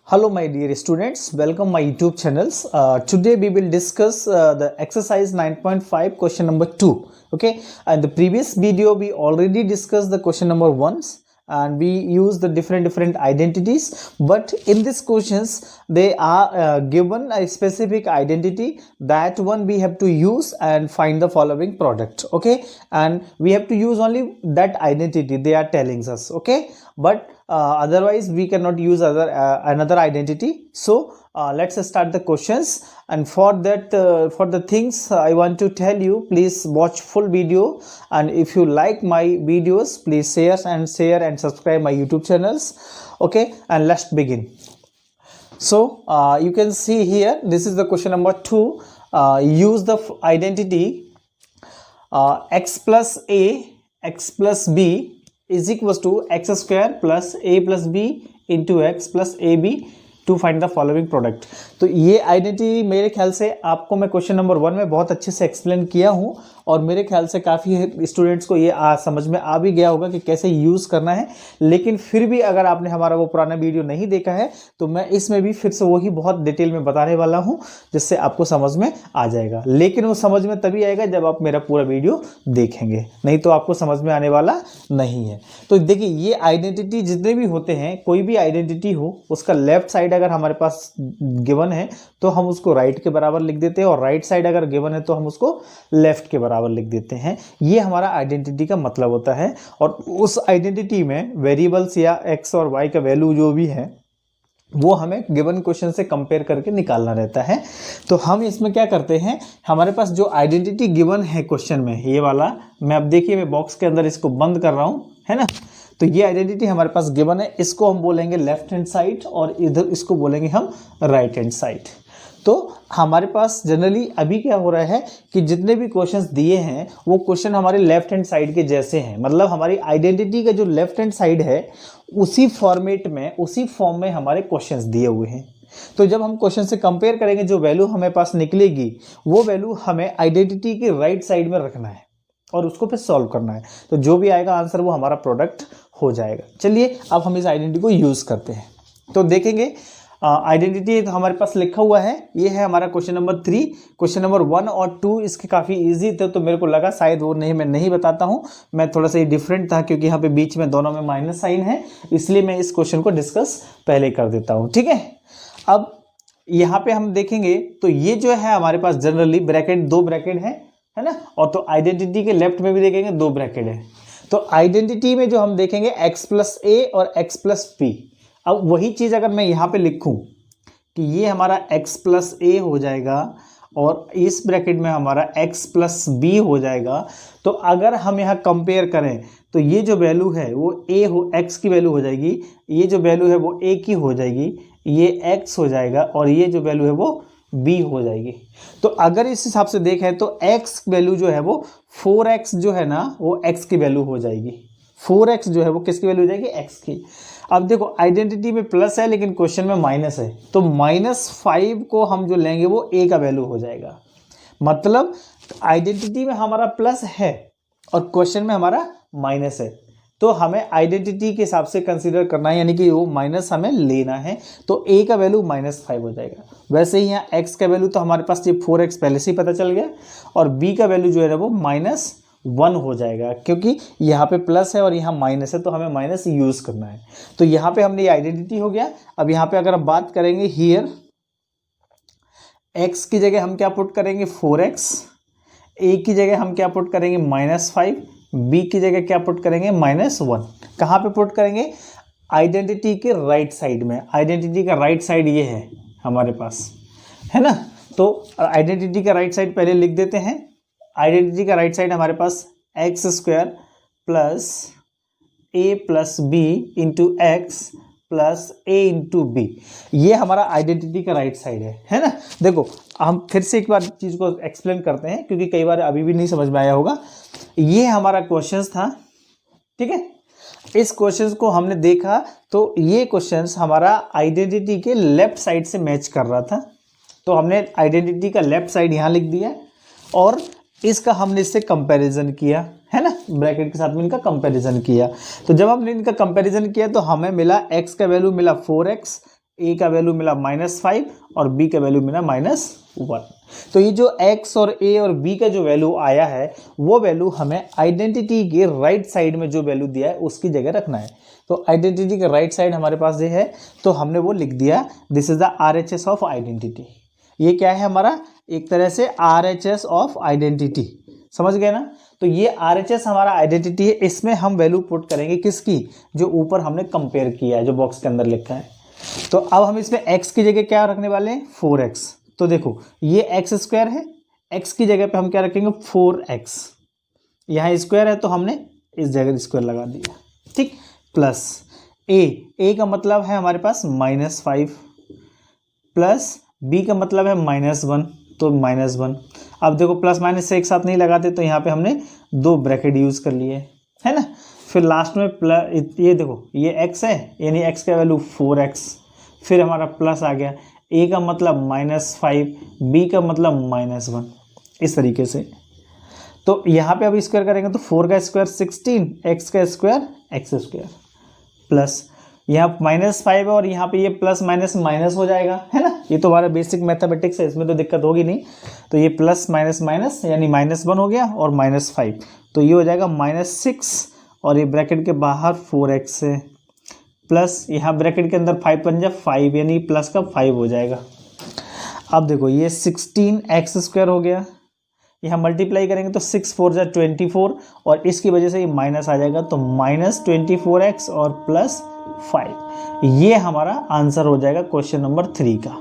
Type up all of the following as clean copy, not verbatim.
Hello my dear students, welcome my YouTube channels. Today we will discuss the exercise 9.5 question number 2. Okay, and the previous video we already discussed the question number 1 and we use the different identities, but in these questions they are given a specific identity. That one we have to use and find the following product. Okay, and we have to use only that identity they are telling us. Okay, but otherwise we cannot use another identity. So let's start the questions, and for that for the things I want to tell you, please watch full video, and if you like my videos, please share and subscribe my YouTube channels. Okay, and let's begin. So you can see here, this is the question number 2. Use the identity x plus a x plus b is equals to x square plus a plus b into x plus ab to find the following product. तो ये identity मेरे ख्याल से आपको मैं question number 1 में बहुत अच्छे से एक्सप्लेन किया हूँ, और मेरे ख्याल से काफ़ी स्टूडेंट्स को ये समझ में आ भी गया होगा कि कैसे यूज़ करना है. लेकिन फिर भी अगर आपने हमारा वो पुराना वीडियो नहीं देखा है तो मैं इसमें भी फिर से वही बहुत डिटेल में बताने वाला हूँ, जिससे आपको समझ में आ जाएगा. लेकिन वो समझ में तभी आएगा जब आप मेरा पूरा वीडियो देखेंगे, नहीं तो आपको समझ में आने वाला नहीं है. तो देखिए, ये आइडेंटिटी जितने भी होते हैं, कोई भी आइडेंटिटी हो, उसका लेफ्ट साइड अगर हमारे पास गिवन है तो हम उसको राइट के बराबर लिख देते हैं, और राइट साइड अगर गिवन है तो हम उसको लेफ्ट के बराबर लिख देते हैं. ये हमारा आइडेंटिटी का मतलब होता है. और उस आइडेंटिटी में वेरिएबल्स या एक्स और वाई का वैल्यू जो भी है वो हमें गिवन क्वेश्चन से कंपेयर करके निकालना रहता है. तो हम इसमें क्या करते हैं, हमारे पास जो आइडेंटिटी गिवन है क्वेश्चन में, ये वाला, मैं अब देखिए मैं बॉक्स के अंदर इसको बंद कर रहा हूं, है ना. तो ये आइडेंटिटी हमारे पास गिवन है, इसको हम बोलेंगे लेफ्ट हैंड साइड और इधर इसको बोलेंगे हम राइट हैंड साइड. तो हमारे पास जनरली अभी क्या हो रहा है कि जितने भी क्वेश्चंस दिए हैं वो क्वेश्चन हमारे लेफ्ट हैंड साइड के जैसे हैं. मतलब हमारी आइडेंटिटी का जो लेफ्ट हैंड साइड है उसी फॉर्मेट में, उसी फॉर्म में हमारे क्वेश्चंस दिए हुए हैं. तो जब हम क्वेश्चन से कंपेयर करेंगे, जो वैल्यू हमें पास निकलेगी वो वैल्यू हमें आइडेंटिटी के राइट साइड में रखना है और उसको फिर सॉल्व करना है. तो जो भी आएगा आंसर वो हमारा प्रोडक्ट हो जाएगा. चलिए अब हम इस आइडेंटिटी को यूज़ करते हैं. तो देखेंगे आइडेंटिटी तो हमारे पास लिखा हुआ है, ये है हमारा क्वेश्चन नंबर 3. क्वेश्चन नंबर 1 और 2 इसके काफ़ी इजी थे, तो मेरे को लगा शायद वो नहीं, मैं नहीं बताता हूँ. मैं थोड़ा सा डिफरेंट था क्योंकि यहाँ पे बीच में दोनों में माइनस साइन है, इसलिए मैं इस क्वेश्चन को डिस्कस पहले कर देता हूँ. ठीक है, अब यहाँ पे हम देखेंगे तो ये जो है हमारे पास जनरली ब्रैकेट, 2 ब्रैकेट है ना. और तो आइडेंटिटी के लेफ्ट में भी देखेंगे 2 ब्रैकेट है. तो आइडेंटिटी में जो हम देखेंगे x प्लस ए और x प्लस पी. अब वही चीज़ अगर मैं यहाँ पे लिखूँ कि ये हमारा x प्लस ए हो जाएगा और इस ब्रैकेट में हमारा x प्लस बी हो जाएगा, तो अगर हम यहाँ कंपेयर करें तो ये जो वैल्यू है वो x की वैल्यू हो जाएगी, ये जो वैल्यू है वो a की हो जाएगी, ये x हो जाएगा, और ये जो वैल्यू है वो b हो जाएगी. तो अगर इस हिसाब से देखें तो x वैल्यू जो है वो 4x जो है ना, वो x की वैल्यू हो जाएगी. 4x जो है वो किसकी वैल्यू हो जाएगी, x की. अब देखो आइडेंटिटी में प्लस है लेकिन क्वेश्चन में माइनस है, तो -5 को हम जो लेंगे वो a का वैल्यू हो जाएगा. मतलब आइडेंटिटी में हमारा प्लस है और क्वेश्चन में हमारा माइनस है, तो हमें आइडेंटिटी के हिसाब से कंसीडर करना है, यानी कि वो माइनस हमें लेना है. तो a का वैल्यू -5 हो जाएगा. वैसे ही यहाँ x का वैल्यू तो हमारे पास ये 4x पहले से ही पता चल गया, और b का वैल्यू जो है वो -1 हो जाएगा, क्योंकि यहाँ पे प्लस है और यहाँ माइनस है, तो हमें माइनस यूज़ करना है. तो यहाँ पे हमने ये आइडेंटिटी हो गया. अब यहाँ पे अगर हम बात करेंगे हियर, x की जगह हम क्या पुट करेंगे 4x, a की जगह हम क्या पुट करेंगे -5, b की जगह क्या पुट करेंगे -1. कहाँ पे पुट करेंगे, आइडेंटिटी के राइट साइड में. आइडेंटिटी का राइट साइड ये है हमारे पास, है ना. तो आइडेंटिटी का राइट साइड पहले लिख देते हैं. आइडेंटिटी का राइट साइड हमारे पास x square plus a plus b into x plus a into b, ये हमारा आइडेंटिटी का राइट साइड है ना. देखो हम फिर से एक बार चीज़ को एक्सप्लेन करते हैं, क्योंकि कई बार अभी भी नहीं समझ में आया होगा. ये हमारा क्वेश्चंस था, ठीक है. इस क्वेश्चंस को हमने देखा तो ये क्वेश्चंस हमारा आइडेंटिटी के लेफ्ट साइड से मैच कर रहा था, तो हमने आइडेंटिटी का लेफ्ट साइड यहाँ लिख दिया और इसका हमने इससे कंपैरिजन किया, है ना. ब्रैकेट के साथ में इनका कंपैरिजन किया. तो जब हमने इनका कंपैरिजन किया तो हमें मिला x का वैल्यू मिला 4x, ए का वैल्यू मिला -5 और बी का वैल्यू मिला -1। तो ये जो x और a और b का जो वैल्यू आया है वो वैल्यू हमें आइडेंटिटी के राइट साइड में जो वैल्यू दिया है उसकी जगह रखना है। तो आइडेंटिटी के राइट साइड हमारे पास ये है, तो हमने वो लिख दिया, this is the RHS of identity. ये क्या है हमारा, एक तरह से RHS ऑफ आइडेंटिटी, समझ गए ना। तो ये RHS हमारा आइडेंटिटी है, इसमें हम वैल्यू पुट करेंगे किसकी, जो ऊपर हमने कंपेयर किया है, जो बॉक्स के अंदर लिखा है। तो अब हम इसमें x की जगह क्या रखने वाले हैं, 4x। तो देखो ये x² है, x की जगह पे हम क्या रखेंगे 4x, यहाँ स्क्वायर है तो हमने इस जगह स्क्वायर लगा दिया, ठीक। प्लस a का मतलब है हमारे पास -5 प्लस b का मतलब है -1, तो -1। अब देखो प्लस माइनस से एक साथ नहीं लगाते, तो यहाँ पे हमने 2 ब्रैकेट यूज कर लिए, है ना। फिर लास्ट में प्लस, ये देखो ये x है, यानी x का वैल्यू 4x, फिर हमारा प्लस आ गया, a का मतलब -5, b का मतलब -1, इस तरीके से। तो यहाँ पे अब स्क्वायर करेंगे तो 4 का स्क्वायर 16, x का स्क्वायर x² प्लस यहाँ -5 है और यहाँ पे ये प्लस माइनस माइनस हो जाएगा, है ना। ये तो हमारा बेसिक मैथमेटिक्स है, इसमें तो दिक्कत होगी नहीं। तो ये प्लस माइनस माइनस यानी -1 हो गया और -5, तो ये हो जाएगा -6 और ये ब्रैकेट के बाहर 4x है, प्लस यहाँ ब्रैकेट के अंदर 5 पंजा 5 यानी प्लस का 5 हो जाएगा। अब देखो ये 16x² हो गया, यहाँ मल्टीप्लाई करेंगे तो 6 4 जा 24 और इसकी वजह से ये माइनस आ जाएगा, तो -24x और +5, ये हमारा आंसर हो जाएगा क्वेश्चन नंबर 3 का,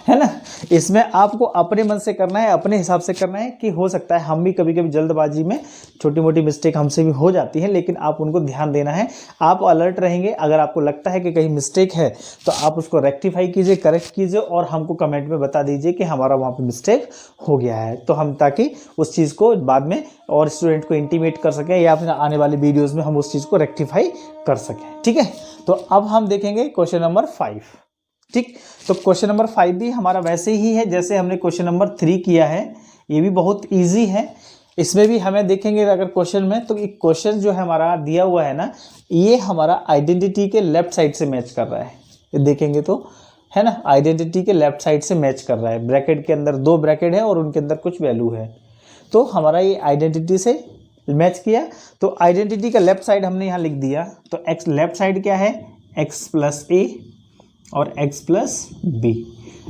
है ना। इसमें आपको अपने मन से करना है, अपने हिसाब से करना है, कि हो सकता है हम भी कभी कभी जल्दबाजी में छोटी मोटी मिस्टेक हमसे भी हो जाती है, लेकिन आप उनको ध्यान देना है, आप अलर्ट रहेंगे। अगर आपको लगता है कि कहीं मिस्टेक है तो आप उसको रेक्टिफाई कीजिए, करेक्ट कीजिए और हमको कमेंट में बता दीजिए कि हमारा वहाँ पर मिस्टेक हो गया है, तो हम ताकि उस चीज़ को बाद में और स्टूडेंट को इंटीमेट कर सकें या फिर आने वाली वीडियोज़ में हम उस चीज़ को रेक्टिफाई कर सकें, ठीक है। तो अब हम देखेंगे क्वेश्चन नंबर 5, ठीक। तो क्वेश्चन नंबर 5 भी हमारा वैसे ही है जैसे हमने क्वेश्चन नंबर 3 किया है, ये भी बहुत इजी है। इसमें भी हमें देखेंगे अगर क्वेश्चन में, तो एक क्वेश्चन जो है हमारा दिया हुआ है ना, ये हमारा आइडेंटिटी के लेफ्ट साइड से मैच कर रहा है, ये देखेंगे तो, है ना, आइडेंटिटी के लेफ्ट साइड से मैच कर रहा है। ब्रैकेट के अंदर 2 ब्रैकेट है और उनके अंदर कुछ वैल्यू है, तो हमारा ये आइडेंटिटी से मैच किया। तो आइडेंटिटी का लेफ्ट साइड हमने यहाँ लिख दिया, तो एक्स लेफ्ट साइड क्या है, x + a और x + b,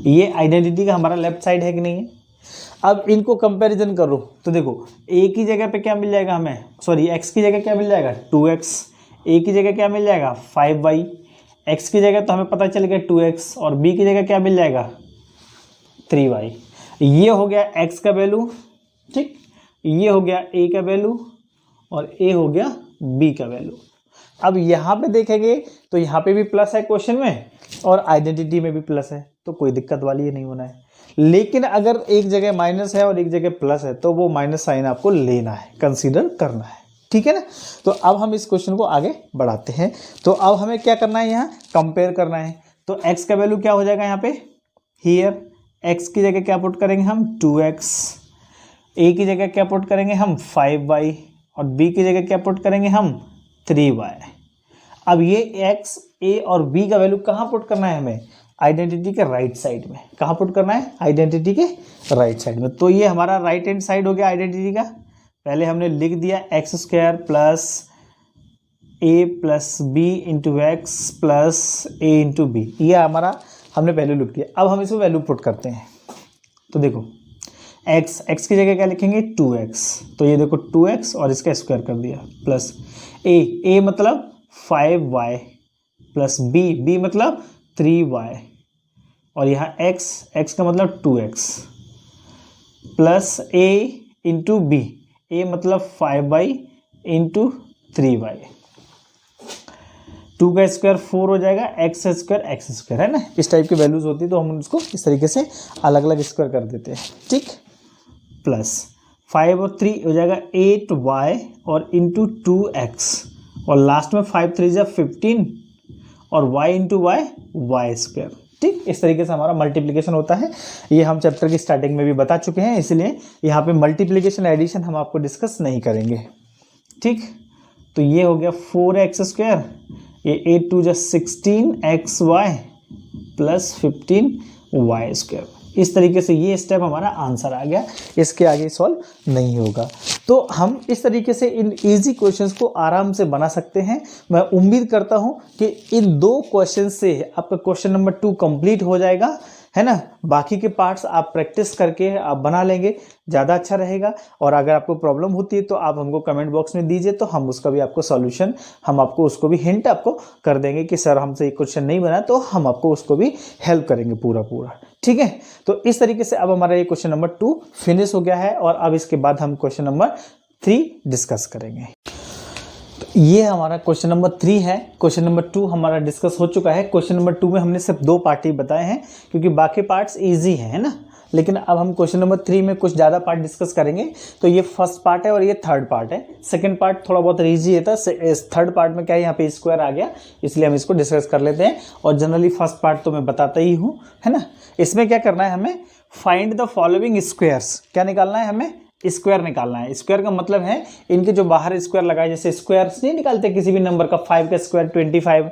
ये आइडेंटिटी का हमारा लेफ्ट साइड है कि नहीं है। अब इनको कंपैरिजन करो तो देखो a की जगह पे क्या मिल जाएगा हमें, सॉरी x की जगह क्या मिल जाएगा 2x, a की जगह क्या मिल जाएगा 5y, x की जगह तो हमें पता चल गया 2x और b की जगह क्या मिल जाएगा 3y। ये हो गया x का वैल्यू, ठीक, ये हो गया a का वैल्यू और a हो गया b का वैल्यू। अब यहाँ पे देखेंगे तो यहाँ पे भी प्लस है क्वेश्चन में और आइडेंटिटी में भी प्लस है, तो कोई दिक्कत वाली ये नहीं होना है। लेकिन अगर एक जगह माइनस है और एक जगह प्लस है तो वो माइनस साइन आपको लेना है, कंसीडर करना है, ठीक है ना। तो अब हम इस क्वेश्चन को आगे बढ़ाते हैं। तो अब हमें क्या करना है, यहाँ कंपेयर करना है। तो x का वैल्यू क्या हो जाएगा यहाँ पे, हियर x की जगह क्या पुट करेंगे हम 2x, a की जगह क्या पुट करेंगे हम 5y और b की जगह क्या पुट करेंगे हम 3y। अब ये x, a और b का वैल्यू कहाँ पुट करना है हमें, आइडेंटिटी के राइट साइड में। कहाँ पुट करना है, आइडेंटिटी के राइट साइड में। तो ये हमारा राइट हैंड साइड हो गया आइडेंटिटी का। पहले हमने लिख दिया x² + a + b × x + a × b, ये हमारा हमने पहले लिख दिया। अब हम इसको वैल्यू पुट करते हैं। तो देखो x की जगह क्या लिखेंगे 2x, तो ये देखो 2x और इसका स्क्वायर कर दिया प्लस a मतलब 5y प्लस b मतलब 3y और यहाँ x का मतलब 2x plus a × b, a मतलब 5y × 3y, 2 का स्क्वायर 4 हो जाएगा, x² है ना। इस टाइप की वैल्यूज होती है तो हम उसको इस तरीके से अलग अलग स्क्वायर कर देते हैं, ठीक। प्लस 5 और 3 हो जाएगा 8y और इंटू 2x और लास्ट में 5 3 जा 15 और y × y² ठीक। इस तरीके से हमारा मल्टीप्लिकेशन होता है। ये हम चैप्टर की स्टार्टिंग में भी बता चुके हैं, इसलिए यहाँ पे मल्टीप्लिकेशन एडिशन हम आपको डिस्कस नहीं करेंगे, ठीक। तो ये हो गया 4x², ये 8 2 जा 16xy प्लस 15y²। इस तरीके से ये स्टेप हमारा आंसर आ गया, इसके आगे सॉल्व नहीं होगा। तो हम इस तरीके से इन इजी क्वेश्चंस को आराम से बना सकते हैं। मैं उम्मीद करता हूं कि इन 2 क्वेश्चन से आपका क्वेश्चन नंबर 2 कंप्लीट हो जाएगा, है ना। बाकी के पार्ट्स आप प्रैक्टिस करके आप बना लेंगे, ज़्यादा अच्छा रहेगा। और अगर आपको प्रॉब्लम होती है तो आप हमको कमेंट बॉक्स में दीजिए, तो हम उसका भी आपको सॉल्यूशन, हम आपको उसको भी हिंट आपको कर देंगे कि सर हमसे ये क्वेश्चन नहीं बना, तो हम आपको उसको भी हेल्प करेंगे पूरा। ठीक है, तो इस तरीके से अब हमारा ये क्वेश्चन नंबर 2 फिनिश हो गया है। और अब इसके बाद हम क्वेश्चन नंबर 3 डिस्कस करेंगे। ये हमारा क्वेश्चन नंबर 3 है। क्वेश्चन नंबर 2 हमारा डिस्कस हो चुका है। क्वेश्चन नंबर 2 में हमने सिर्फ 2 पार्ट ही बताए हैं, क्योंकि बाकी पार्ट्स इजी हैं, है ना। लेकिन अब हम क्वेश्चन नंबर 3 में कुछ ज़्यादा पार्ट डिस्कस करेंगे। तो ये फर्स्ट पार्ट है और ये थर्ड पार्ट है। सेकंड पार्ट थोड़ा बहुत इजी है था। इस थर्ड पार्ट में क्या है, यहाँ पे स्क्वायर आ गया, इसलिए हम इसको डिस्कस कर लेते हैं। और जनरली फर्स्ट पार्ट तो मैं बताता ही हूँ, है ना। इसमें क्या करना है हमें, फाइंड द फॉलोइंग स्क्वायर्स। क्या निकालना है हमें, स्क्वायर निकालना है। स्क्वायर का मतलब है इनके जो बाहर स्क्वायर लगाए, जैसे स्क्वायर्स नहीं निकालते किसी भी नंबर का, 5 का स्क्वायर 25,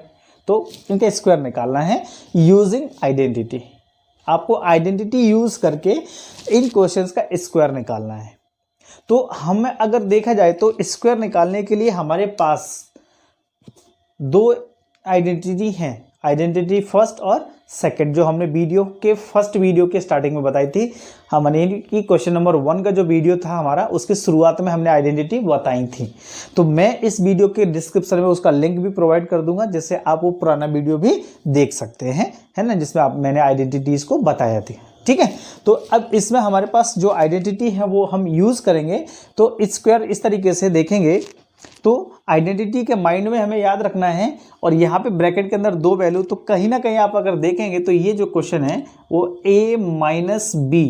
तो इनका स्क्वायर निकालना है यूजिंग आइडेंटिटी। आपको आइडेंटिटी यूज करके इन क्वेश्चंस का स्क्वायर निकालना है। तो हमें अगर देखा जाए तो स्क्वायर निकालने के लिए हमारे पास 2 आइडेंटिटी हैं, आइडेंटिटी फर्स्ट और सेकंड, जो हमने फर्स्ट वीडियो के स्टार्टिंग में बताई थी। हमने कि क्वेश्चन नंबर 1 का जो वीडियो था हमारा, उसके शुरुआत में हमने आइडेंटिटी बताई थी। तो मैं इस वीडियो के डिस्क्रिप्शन में उसका लिंक भी प्रोवाइड कर दूंगा, जिससे आप वो पुराना वीडियो भी देख सकते हैं, है ना, जिसमें मैंने आइडेंटिटीज को बताया थी। ठीक है, तो अब इसमें हमारे पास जो आइडेंटिटी है वो हम यूज करेंगे। तो स्क्वायर इस तरीके से देखेंगे, तो आइडेंटिटी के माइंड में हमें याद रखना है। और यहाँ पे ब्रैकेट के अंदर 2 वैल्यू, तो कहीं ना कहीं आप अगर देखेंगे तो ये जो क्वेश्चन है वो a माइनस बी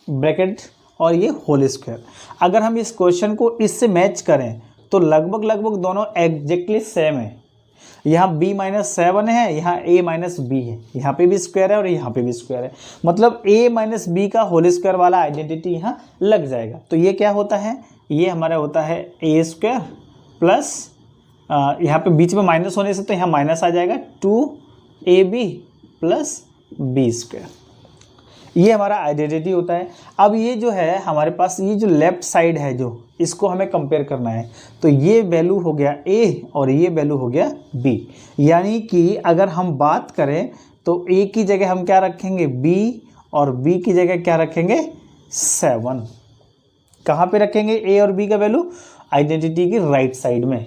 ब्रैकेट और ये होल स्क्वायर। अगर हम इस क्वेश्चन को इससे मैच करें तो लगभग दोनों एग्जैक्टली सेम है। यहाँ b माइनस 7 है, यहाँ a माइनस बी है, यहाँ पे भी स्क्वायर है और यहाँ पे भी स्क्वायर है, मतलब a माइनस बी का होल स्क्वायर वाला आइडेंटिटी यहाँ लग जाएगा। तो ये क्या होता है, ये हमारा होता है a² प्लस यहाँ पे बीच में माइनस होने से तो यहाँ माइनस आ जाएगा 2ab प्लस b²। ये हमारा आइडेंटिटी होता है। अब ये जो है हमारे पास, ये जो लेफ्ट साइड है जो, इसको हमें कंपेयर करना है। तो ये वैल्यू हो गया a और ये वैल्यू हो गया b। यानी कि अगर हम बात करें तो a की जगह हम क्या रखेंगे, b, और b की जगह क्या रखेंगे, 7। कहाँ पे रखेंगे a और b का वैल्यू, आइडेंटिटी की राइट साइड में,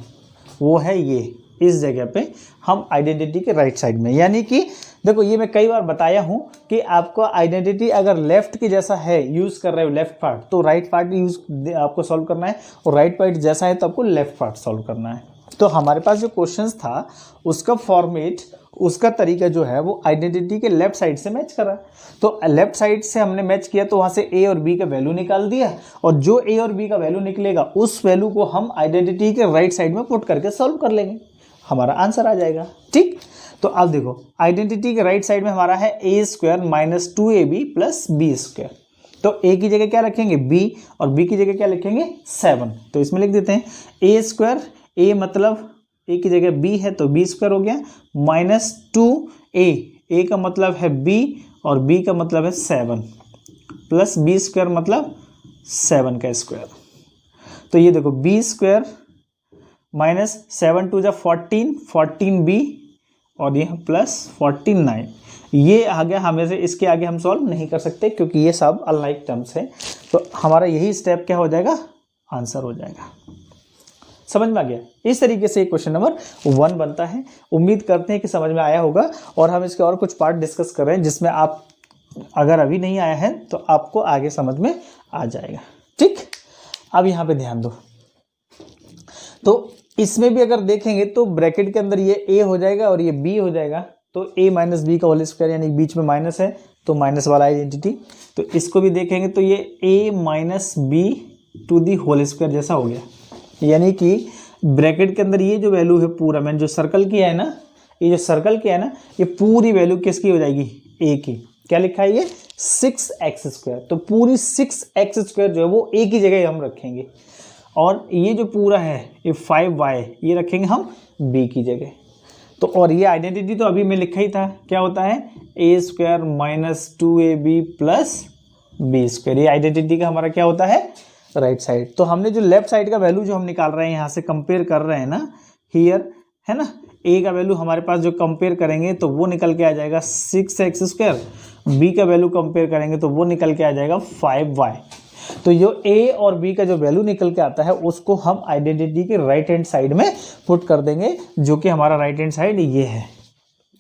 वो है ये, इस जगह पे हम आइडेंटिटी के राइट साइड में। यानी कि देखो, ये मैं कई बार बताया हूँ कि आपको आइडेंटिटी अगर लेफ्ट की जैसा है, यूज़ कर रहे हो लेफ्ट पार्ट, तो राइट पार्ट यूज आपको सॉल्व करना है, और राइट पार्ट जैसा है तो आपको लेफ्ट पार्ट सॉल्व करना है। तो हमारे पास जो क्वेश्चंस था उसका फॉर्मेट, उसका तरीका जो है वो आइडेंटिटी के लेफ्ट साइड से मैच कर रहा है। तो लेफ्ट साइड से हमने मैच किया तो वहाँ से a और b का वैल्यू निकाल दिया, और जो a और b का वैल्यू निकलेगा उस वैल्यू को हम आइडेंटिटी के राइट साइड में पुट करके सॉल्व कर लेंगे, हमारा आंसर आ जाएगा। ठीक, तो अब देखो आइडेंटिटी के राइट साइड में हमारा है a² minus 2ab plus b²। तो a की जगह क्या रखेंगे, b, और b की जगह क्या लिखेंगे, 7। तो इसमें लिख देते हैं a², a मतलब a की जगह b है तो b² हो गया, माइनस 2a, a का मतलब है b और b का मतलब है 7, प्लस b² मतलब 7 का स्क्वायर। तो ये देखो b² माइनस 7 टू जा 14b, और ये प्लस 49, ये आ गया। हमें से इसके आगे हम सॉल्व नहीं कर सकते क्योंकि ये सब अनलाइक टर्म्स है। तो हमारा यही स्टेप क्या हो जाएगा, आंसर हो जाएगा। समझ में आ गया। इस तरीके से क्वेश्चन नंबर 1 बनता है। उम्मीद करते हैं कि समझ में आया होगा, और हम इसके और कुछ पार्ट डिस्कस कर रहे हैं जिसमें आप अगर अभी नहीं आया है तो आपको आगे समझ में आ जाएगा। ठीक, अब यहाँ पे ध्यान दो। तो इसमें भी अगर देखेंगे तो ब्रैकेट के अंदर ये a हो जाएगा और ये b हो जाएगा, तो a माइनस बी का होल स्क्वायर, यानी बीच में माइनस है तो माइनस वाला आइडेंटिटी। तो इसको भी देखेंगे तो ये a minus B to the whole square जैसा हो गया। यानी कि ब्रैकेट के अंदर ये जो वैल्यू है पूरा, मैंने जो सर्कल किया है ना, ये जो सर्कल किया है ना, ये पूरी वैल्यू किसकी हो जाएगी, a की। क्या लिखा है ये, 6x²। तो पूरी 6x² जो है वो a की जगह हम रखेंगे, और ये जो पूरा है ये 5y ये रखेंगे हम b की जगह। तो और ये आइडेंटिटी तो अभी मैं लिखा ही था, क्या होता है a square minus 2ab plus b square, ये आइडेंटिटी का हमारा क्या होता है राइट साइड। तो हमने जो लेफ्ट साइड का वैल्यू जो हम निकाल रहे हैं यहाँ से कंपेयर कर रहे हैं ना हियर, है ना, ए का वैल्यू हमारे पास जो कंपेयर करेंगे तो वो निकल के आ जाएगा 6x², बी का वैल्यू कंपेयर करेंगे तो वो निकल के आ जाएगा 5y। तो जो ए और बी का जो वैल्यू निकल के आता है उसको हम आइडेंटिटी के राइट हैंड साइड में पुट कर देंगे, जो कि हमारा राइट हैंड साइड ये है,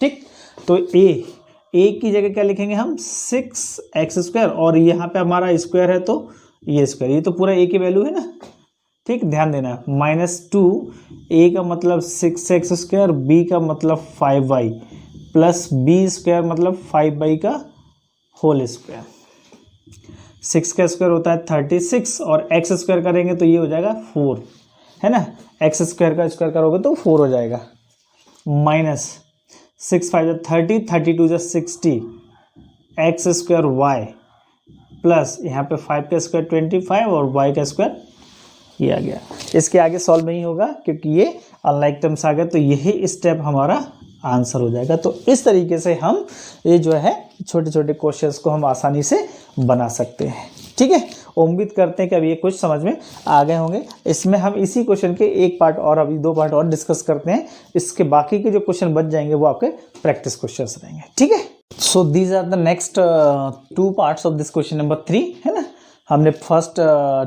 ठीक। तो ए की जगह क्या लिखेंगे हम 6x², और यहाँ पे हमारा स्क्वायर है तो ये स्क्वायर, ये तो पूरा ए की वैल्यू है ना, ठीक, ध्यान देना। -2, ए का मतलब 6x², बी का मतलब 5y प्लस बी स्क्वायर मतलब 5y का होल स्क्वायर। 6 का स्क्वायर होता है 36 और x स्क्वायर करेंगे तो ये हो जाएगा 4, है ना, x स्क्वायर का स्क्वायर करोगे तो 4 हो जाएगा, माइनस 6 5 30, 32 60, x² y प्लस यहाँ पे 5 का स्क्वायर 25 और y का स्क्वायर ये आ गया। इसके आगे सॉल्व नहीं होगा क्योंकि ये अनलाइक टर्म्स आ गए, तो यही स्टेप हमारा आंसर हो जाएगा। तो इस तरीके से हम ये जो है छोटे छोटे क्वेश्चंस को हम आसानी से बना सकते हैं, ठीक है। उम्मीद करते हैं कि अब ये कुछ समझ में आ गए होंगे। इसमें हम इसी क्वेश्चन के एक पार्ट और अभी 2 पार्ट और डिस्कस करते हैं, इसके बाकी के जो क्वेश्चन बच जाएंगे वो आपके प्रैक्टिस क्वेश्चंस रहेंगे, ठीक है। So these are the next 2 parts of this question number 3, है ना। हमने फर्स्ट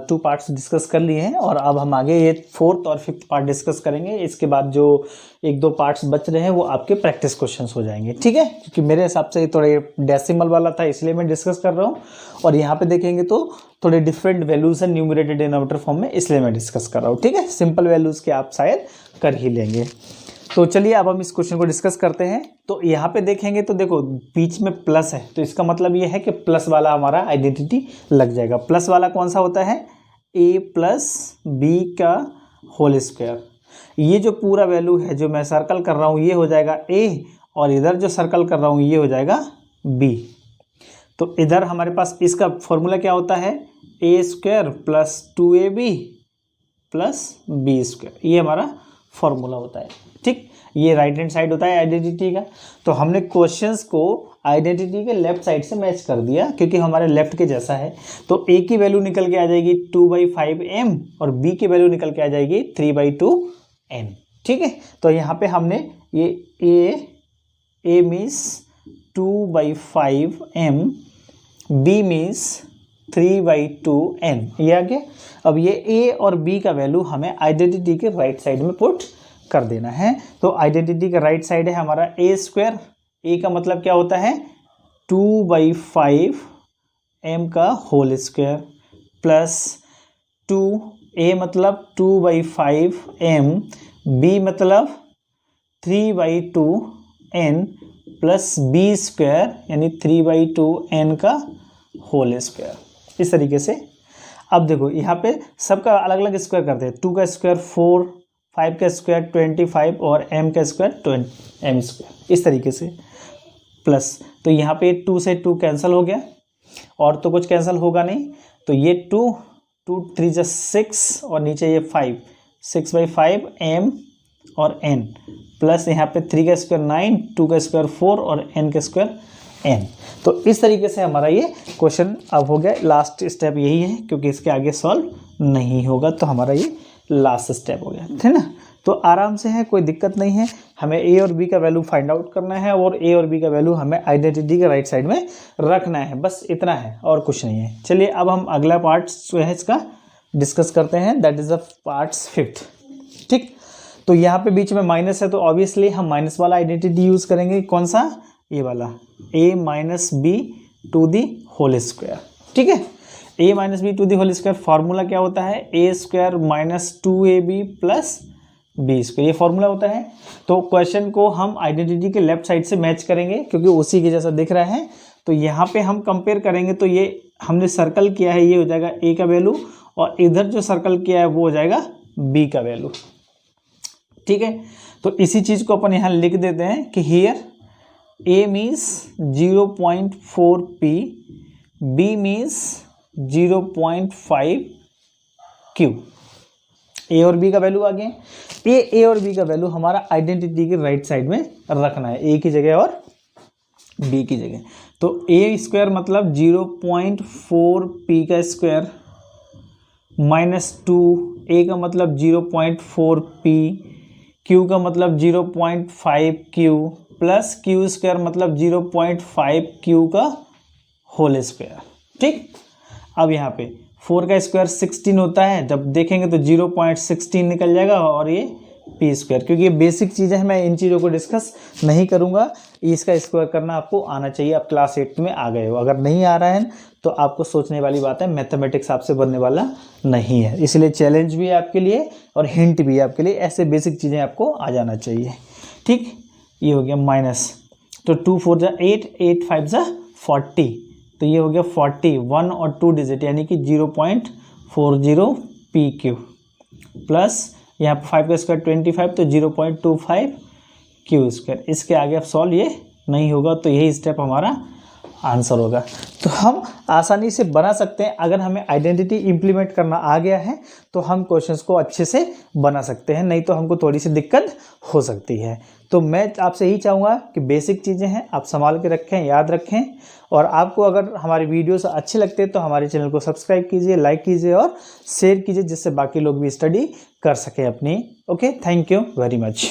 2 पार्ट्स डिस्कस कर लिए हैं और अब हम आगे ये 4th और 5th पार्ट डिस्कस करेंगे। इसके बाद जो 1-2 पार्ट्स बच रहे हैं वो आपके प्रैक्टिस क्वेश्चंस हो जाएंगे, ठीक है। क्योंकि मेरे हिसाब से ये थोड़ा डेसिमल वाला था इसलिए मैं डिस्कस कर रहा हूँ, और यहाँ पे देखेंगे तो थोड़े डिफरेंट वैल्यूज हैं न्यूमरेटर डिनोमिनेटर फॉर्म में, इसलिए मैं डिस्कस कर रहा हूँ, ठीक है। सिंपल वैल्यूज के आप शायद कर ही लेंगे। तो चलिए अब हम इस क्वेश्चन को डिस्कस करते हैं। तो यहाँ पे देखेंगे तो देखो बीच में प्लस है, तो इसका मतलब ये है कि प्लस वाला हमारा आइडेंटिटी लग जाएगा। प्लस वाला कौन सा होता है, a प्लस बी का होल स्क्वायर। ये जो पूरा वैल्यू है जो मैं सर्कल कर रहा हूँ ये हो जाएगा a, और इधर जो सर्कल कर रहा हूँ ये हो जाएगा b। तो इधर हमारे पास इसका फॉर्मूला क्या होता है, a² plus 2ab plus b², ये हमारा फॉर्मूला होता है, ठीक। ये राइट हैंड साइड होता है आइडेंटिटी का। तो हमने क्वेश्चंस को आइडेंटिटी के लेफ्ट साइड से मैच कर दिया क्योंकि हमारे लेफ्ट के जैसा है। तो a की वैल्यू निकल के आ जाएगी 2/5m और b की वैल्यू निकल के आ जाएगी 3/2n, ठीक है। तो यहाँ पे हमने ये a means 2/5m, b means 3/2n, ये आ गया। अब ये a और b का वैल्यू हमें आइडेंटिटी के राइट साइड में पुट कर देना है। तो आइडेंटिटी का राइट साइड है हमारा a², a का मतलब क्या होता है 2/5m का होल स्क्वायर प्लस 2a मतलब 2/5m, b मतलब 3/2n प्लस b² यानी 3/2n का होल स्क्वायर, इस तरीके से। अब देखो यहाँ पे सबका अलग अलग स्क्वायर करते हैं, 2 का स्क्वायर 4, 5 का स्क्वायर 25 और m का स्क्वायर m², इस तरीके से प्लस। तो यहाँ पे 2 से 2 कैंसिल हो गया और तो कुछ कैंसिल होगा नहीं, तो ये 2 3 + 6 और नीचे ये 5, 6/5m और n प्लस यहाँ पे 3 का स्क्वायर 9, 2 का स्क्वायर 4 और n का स्क्वायर n। तो इस तरीके से हमारा ये क्वेश्चन अब हो गया। लास्ट स्टेप यही है क्योंकि इसके आगे सॉल्व नहीं होगा, तो हमारा ये लास्ट स्टेप हो गया, है ना। तो आराम से है, कोई दिक्कत नहीं है। हमें a और b का वैल्यू फाइंड आउट करना है और a और b का वैल्यू हमें आइडेंटिटी के राइट साइड में रखना है, बस इतना है और कुछ नहीं है। चलिए अब हम अगला पार्ट जो है इसका डिस्कस करते हैं, that is the part 5th, ठीक। तो यहाँ पे बीच में माइनस है तो ऑब्वियसली हम माइनस वाला आइडेंटिटी यूज करेंगे, कौन सा, ये वाला, a minus B to the whole square, ठीक है। a minus B to the whole square formula क्या होता है, a² minus 2ab plus b², ये फार्मूला होता है। तो क्वेश्चन को हम आइडेंटिटी के लेफ्ट साइड से मैच करेंगे क्योंकि उसी के जैसा दिख रहा है। तो यहाँ पे हम कंपेयर करेंगे तो ये हमने सर्कल किया है, ये हो जाएगा a का वैल्यू, और इधर जो सर्कल किया है वो हो जाएगा b का वैल्यू, ठीक है। तो इसी चीज़ को अपन यहाँ लिख देते हैं कि here a means 0.4p, b means 0.5q, ए और बी का वैल्यू आ गया। ए और बी का वैल्यू हमारा आइडेंटिटी के राइट साइड में रखना है, ए की जगह और बी की जगह। तो ए स्क्वायर मतलब 0.4 पी का स्क्वायर माइनस 2, ए का मतलब 0.4 पी, क्यू का मतलब 0.5 क्यू प्लस क्यू स्क्वायर मतलब 0.5 क्यू का होल स्क्वायर। ठीक, अब यहाँ पे 4 का स्क्वायर 16 होता है, जब देखेंगे तो 0.16 निकल जाएगा और ये पी स्क्वायर, क्योंकि ये बेसिक चीज़ें हैं, मैं इन चीज़ों को डिस्कस नहीं करूँगा। इसका स्क्वायर करना आपको आना चाहिए, आप क्लास 8 में आ गए हो। अगर नहीं आ रहा है तो आपको सोचने वाली बात है, मैथमेटिक्स आपसे बनने वाला नहीं है, इसलिए चैलेंज भी है आपके लिए और हिंट भी है आपके लिए। ऐसे बेसिक चीज़ें आपको आ जाना चाहिए। ठीक, ये हो गया माइनस, तो 2 4 जा 8, 8 5 जा 40, तो ये हो गया 40, 1 और 2 डिजिट यानी कि 0.40 पी क्यू प्लस यहाँ पर 5 का स्क्वायर 25, तो 0.25 क्यू स्क्वायर। इसके आगे अब सॉल्व ये नहीं होगा, तो यही स्टेप हमारा आंसर होगा। तो हम आसानी से बना सकते हैं, अगर हमें आइडेंटिटी इम्प्लीमेंट करना आ गया है तो हम क्वेश्चंस को अच्छे से बना सकते हैं, नहीं तो हमको थोड़ी सी दिक्कत हो सकती है। तो मैं आपसे यही चाहूँगा कि बेसिक चीज़ें हैं आप संभाल के रखें, याद रखें, और आपको अगर हमारी वीडियोस अच्छे लगते हैं तो हमारे चैनल को सब्सक्राइब कीजिए, लाइक कीजिए और शेयर कीजिए, जिससे बाकी लोग भी स्टडी कर सकें अपनी। Okay, thank you very much.